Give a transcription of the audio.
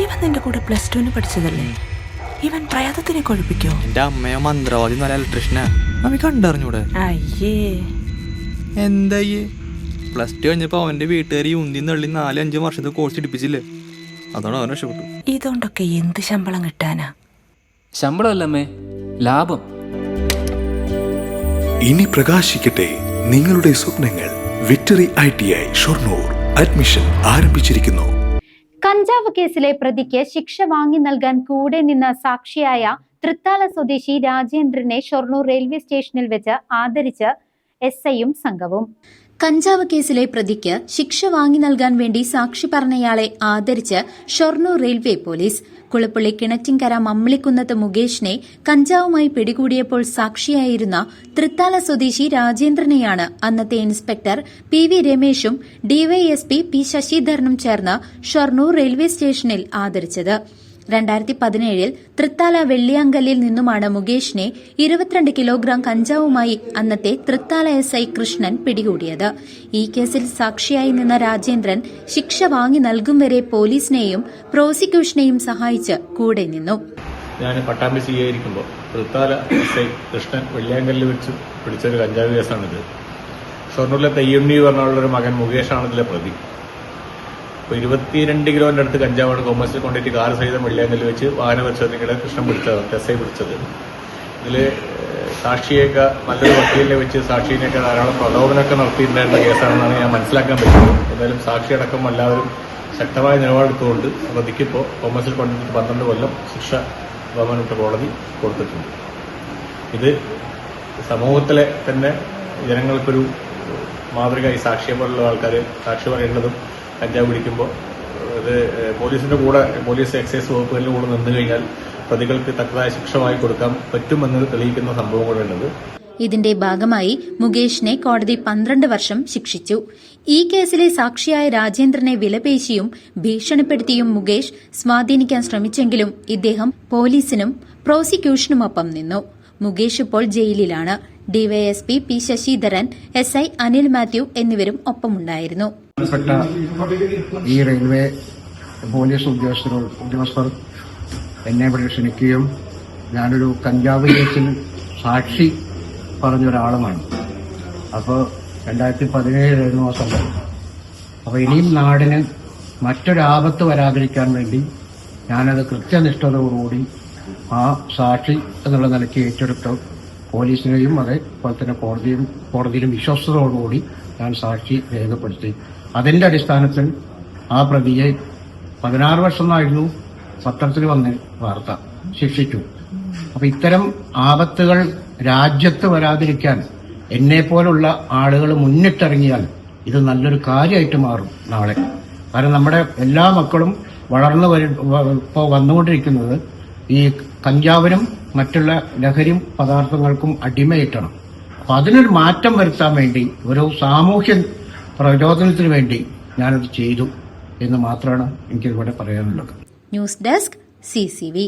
ഇവൻ നിന്റെ കൂടെ +2 പഠിച്ചതല്ലേ? ഇവൻ പ്രയാതത്തിനെ കൊഴിപ്പിക്കോ? എന്റെ അമ്മയോ മന്ത്രവാദി നല്ല ഇലക്ട്രീഷ്യനാ. അവൻ കണ്ടറിഞ്ഞൂടെ? അയ്യേ എന്തായേ +2 കഴിഞ്ഞപ്പോ അവന്റെ വീട്ടുകാരി ഉന്തി നള്ളി 4-5 വർഷത്തെ കോഴ്സ് എടുപ്പിച്ചില്ലേ? അതാണ് അവൻ രക്ഷപ്പെട്ടു. ഇതുകൊണ്ടൊക്കെ എന്ത് ശമ്പളം കിട്ടാനാ? ശമ്പളമല്ലമ്മേ, ലാഭം. ഇനി പ്രകാശിക്കട്ടെ നിങ്ങളുടെ സ്വപ്നങ്ങൾ. വിക്ടറി ITI ഷൊർണൂർ അഡ്മിഷൻ ആരംഭിച്ചിരിക്കുന്നു. കഞ്ചാവ് കേസിലെ പ്രതിക്ക് ശിക്ഷ വാങ്ങി നൽകാൻ കൂടെ നിന്ന സാക്ഷിയായ തൃത്താല സ്വദേശി രാജേന്ദ്രനെ ഷൊർണൂർ റെയിൽവേ സ്റ്റേഷനിൽ വെച്ച് ആദരിച്ച് SIയും സംഘവും. കഞ്ചാവ് കേസിലെ പ്രതിക്ക് ശിക്ഷ വാങ്ങി നൽകാൻ വേണ്ടി സാക്ഷി പറഞ്ഞയാളെ ആദരിച്ച് ഷൊർണൂർ റെയിൽവേ പോലീസ്. കുളപ്പള്ളി കിണറ്റിൻകര മമ്മിളിക്കുന്നത്ത് മുകേഷിനെ കഞ്ചാവുമായി പിടികൂടിയപ്പോൾ സാക്ഷിയായിരുന്ന തൃത്താല സ്വദേശി രാജേന്ദ്രനെയാണ് അന്നത്തെ ഇൻസ്പെക്ടർ PV രമേശും DYSP P ശശിധരനും ചേർന്ന് ഷൊർണൂർ റെയിൽവേ സ്റ്റേഷനിൽ ആദരിച്ചത്. 2017 തൃത്താല വെള്ളിയാങ്കല്ലിൽ നിന്നുമാണ് മുകേഷിനെ 22 കിലോഗ്രാം കഞ്ചാവുമായി അന്നത്തെ തൃത്താല SI കൃഷ്ണൻ പിടികൂടിയത്. ഈ കേസിൽ സാക്ഷിയായി നിന്ന രാജേന്ദ്രൻ ശിക്ഷ വാങ്ങി നൽകും വരെ പോലീസിനെയും പ്രോസിക്യൂഷനെയും സഹായിച്ച് കൂടെ നിന്നു. ഞാൻ പട്ടാമ്പി സ്വീകരിക്കുമ്പോൾ തൃത്താല SI കൃഷ്ണൻ വെള്ളിയാങ്കല്ലിൽ വെച്ച് പിടിച്ചൊരു കഞ്ചാവ് കേസാണിത്. ഷൊർണൂരിലെ തയ്യണ്ണി പറഞ്ഞുള്ളൊരു മകൻ മുകേഷാണ് ഇതിലെ പ്രതി. ഇപ്പോൾ 22 കിലോന്റെ അടുത്ത് കഞ്ചാവാണ് കൊമേഴ്സിൽ കൊണ്ടിട്ട് കാർ സഹിതം വെള്ളിയാങ്കല്ല് വെച്ച് വാഹന പരിശോധനയ്ക്കിടെ കൃഷ്ണൻ പിടിച്ചത്, SI പിടിച്ചത്. ഇതിൽ സാക്ഷിയൊക്കെ നല്ലൊരു വക്കീലിനെ വെച്ച് സാക്ഷിനെയൊക്കെ ധാരാളം പ്രലോഭനമൊക്കെ നടത്തിയിട്ടുണ്ടായിരുന്ന കേസാണെന്നാണ് ഞാൻ മനസ്സിലാക്കാൻ പറ്റുന്നത്. എന്തായാലും സാക്ഷിയടക്കം എല്ലാവരും ശക്തമായ നിലപാടെടുത്തുകൊണ്ട് പ്രതിക്കിപ്പോൾ കൊമേഴ്സിൽ കൊണ്ടിട്ട് 12 കൊല്ലം ശിക്ഷ ബഹുമാനപ്പെട്ട കോടതി കൊടുത്തിട്ടുണ്ട്. ഇത് സമൂഹത്തിലെ തന്നെ ജനങ്ങൾക്കൊരു മാതൃക. ഈ സാക്ഷിയെ പോലുള്ള ആൾക്കാർ സാക്ഷി പറയേണ്ടതും കഞ്ചാവ് പിടിക്കുമ്പോൾ ഇത് പോലീസിന്റെ കൂടെ, പോലീസ് എക്സൈസ് വകുപ്പുകളിൽ കൂടെ നിന്നു കഴിഞ്ഞാൽ പ്രതികൾക്ക് തക്കതായ ശിക്ഷ വാങ്ങി കൊടുക്കാൻ പറ്റുമെന്ന് തെളിയിക്കുന്ന സംഭവം കൂടെയുള്ളത്. ഇതിന്റെ ഭാഗമായി മുകേഷിനെ കോടതി 12 വർഷം ശിക്ഷിച്ചു. ഈ കേസിലെ സാക്ഷിയായ രാജേന്ദ്രനെ വിലപേശിയും ഭീഷണിപ്പെടുത്തിയും മുകേഷ് സ്വാധീനിക്കാൻ ശ്രമിച്ചെങ്കിലും ഇദ്ദേഹം പോലീസിനും പ്രോസിക്യൂഷനുമൊപ്പം നിന്നു. മുകേഷ് ഇപ്പോൾ ജയിലിലാണ്. DYSP P Sasidharan, SI Anil Mathew എന്നിവരും ഒപ്പമുണ്ടായിരുന്നു. ഈ റെയിൽവേ പോലീസ് ഉദ്യോഗസ്ഥർ എന്നെ ഇവിടെ ക്ഷണിക്കുകയും ഞാനൊരു കഞ്ചാവ് കേസിൽ സാക്ഷി പറഞ്ഞൊരാളുമാണ്. അപ്പോൾ 2017 ആ സംഭവം. അപ്പോൾ ഇനിയും നാടിന് മറ്റൊരാപത്ത് വരാതിരിക്കാൻ വേണ്ടി ഞാനത് കൃത്യനിഷ്ഠതയോടുകൂടി ആ സാക്ഷി എന്നുള്ള നിലയ്ക്ക് ഏറ്റെടുത്ത് പോലീസിനെയും അതേപോലെ തന്നെ കോടതിയിലും വിശ്വസ്തയോടുകൂടി ഞാൻ സാക്ഷി രേഖപ്പെടുത്തി. അതിന്റെ അടിസ്ഥാനത്തിൽ ആ പ്രതിയെ 16 വർഷമായിരുന്നു പത്രത്തിൽ വന്ന് വാർത്ത, ശിക്ഷിച്ചു. അപ്പൊ ഇത്തരം ആപത്തുകൾ രാജ്യത്ത് വരാതിരിക്കാൻ എന്നെപ്പോലുള്ള ആളുകൾ മുന്നിട്ടിറങ്ങിയാൽ ഇത് നല്ലൊരു കാര്യമായിട്ട് മാറും നാളെ. കാരണം നമ്മുടെ എല്ലാ മക്കളും വളർന്നു ഇപ്പോൾ വന്നുകൊണ്ടിരിക്കുന്നത് ഈ കഞ്ചാവിനും മറ്റുള്ള ലഹരി പദാർത്ഥങ്ങൾക്കും അടിമയിട്ടണം. അപ്പൊ അതിനൊരു മാറ്റം വരുത്താൻ വേണ്ടി, ഒരു സാമൂഹ്യ പ്രചോദനത്തിന് വേണ്ടി ഞാനത് ചെയ്തു എന്ന് മാത്രമാണ് എനിക്കിവിടെ പറയാനുള്ളത്. News desk CCV.